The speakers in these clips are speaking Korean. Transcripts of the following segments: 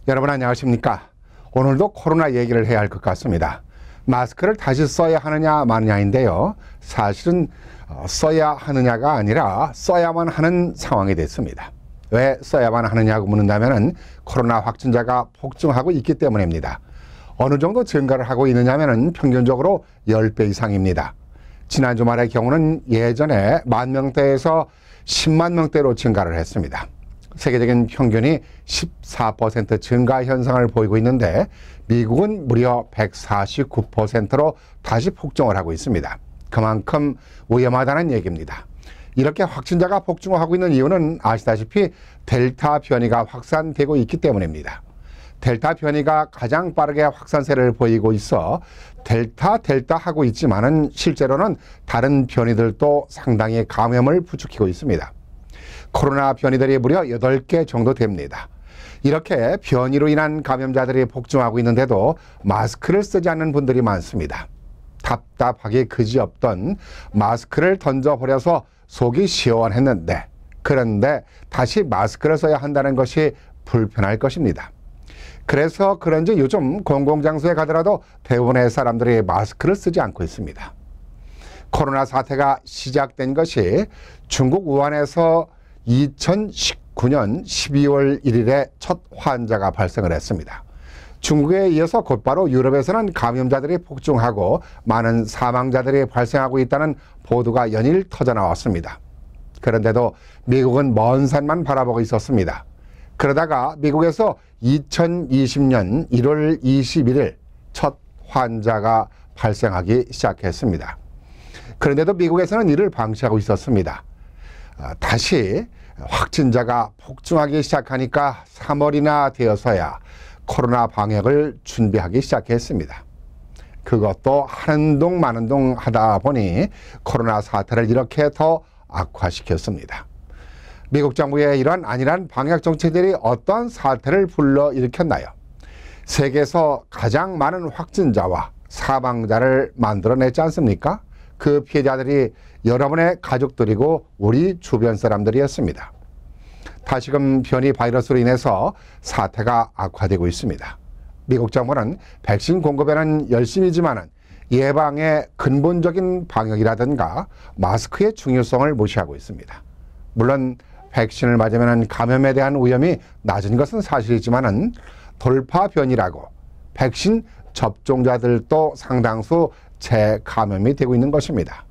여러분 안녕하십니까? 오늘도 코로나 얘기를 해야 할 것 같습니다. 마스크를 다시 써야 하느냐 마느냐인데요. 사실은 써야 하느냐가 아니라 써야만 하는 상황이 됐습니다. 왜 써야만 하느냐고 묻는다면 코로나 확진자가 폭증하고 있기 때문입니다. 어느 정도 증가를 하고 있느냐면 평균적으로 10배 이상입니다. 지난 주말의 경우는 예전에 10,000명대에서 10만 명대로 증가를 했습니다. 세계적인 평균이 14% 증가 현상을 보이고 있는데 미국은 무려 149%로 다시 폭증을 하고 있습니다. 그만큼 위험하다는 얘기입니다. 이렇게 확진자가 폭증하고 있는 이유는 아시다시피 델타 변이가 확산되고 있기 때문입니다. 델타 변이가 가장 빠르게 확산세를 보이고 있어 델타 하고 있지만은 실제로는 다른 변이들도 상당히 감염을 부추기고 있습니다. 코로나 변이들이 무려 8개 정도 됩니다. 이렇게 변이로 인한 감염자들이 폭증하고 있는데도 마스크를 쓰지 않는 분들이 많습니다. 답답하기 그지없던 마스크를 던져버려서 속이 시원했는데 그런데 다시 마스크를 써야 한다는 것이 불편할 것입니다. 그래서 그런지 요즘 공공장소에 가더라도 대부분의 사람들이 마스크를 쓰지 않고 있습니다. 코로나 사태가 시작된 것이 중국 우한에서 2019년 12월 1일에 첫 환자가 발생을 했습니다. 중국에 이어서 곧바로 유럽에서는 감염자들이 폭증하고 많은 사망자들이 발생하고 있다는 보도가 연일 터져 나왔습니다. 그런데도 미국은 먼 산만 바라보고 있었습니다. 그러다가 미국에서 2020년 1월 21일 첫 환자가 발생하기 시작했습니다. 그런데도 미국에서는 이를 방치하고 있었습니다. 다시 확진자가 폭증하기 시작하니까 3월이나 되어서야 코로나 방역을 준비하기 시작했습니다. 그것도 하는 동 마는 동 하다 보니 코로나 사태를 이렇게 더 악화시켰습니다. 미국 정부의 이런 안일한 방역 정책들이 어떠한 사태를 불러일으켰나요? 세계에서 가장 많은 확진자와 사망자를 만들어냈지 않습니까? 그 피해자들이 여러분의 가족들이고 우리 주변 사람들이었습니다. 다시금 변이 바이러스로 인해서 사태가 악화되고 있습니다. 미국 정부는 백신 공급에는 열심이지만 예방의 근본적인 방역이라든가 마스크의 중요성을 무시하고 있습니다. 물론 백신을 맞으면 감염에 대한 위험이 낮은 것은 사실이지만 돌파 변이라고 백신 접종자들도 상당수 재감염이 되고 있는 것입니다.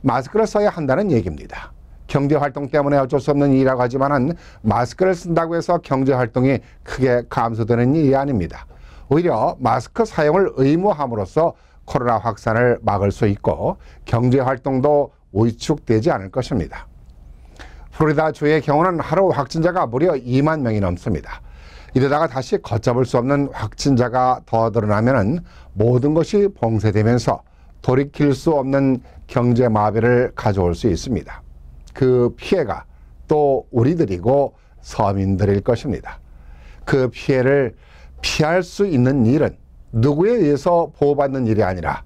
마스크를 써야 한다는 얘기입니다. 경제활동 때문에 어쩔 수 없는 일이라고 하지만 마스크를 쓴다고 해서 경제활동이 크게 감소되는 일이 아닙니다. 오히려 마스크 사용을 의무함으로써 코로나 확산을 막을 수 있고 경제활동도 위축되지 않을 것입니다. 플로리다주의 경우는 하루 확진자가 무려 2만 명이 넘습니다. 이러다가 다시 걷잡을 수 없는 확진자가 더 늘어나면 모든 것이 봉쇄되면서 돌이킬 수 없는 경제 마비를 가져올 수 있습니다. 그 피해가 또 우리들이고 서민들일 것입니다. 그 피해를 피할 수 있는 일은 누구에 의해서 보호받는 일이 아니라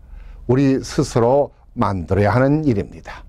우리 스스로 만들어야 하는 일입니다.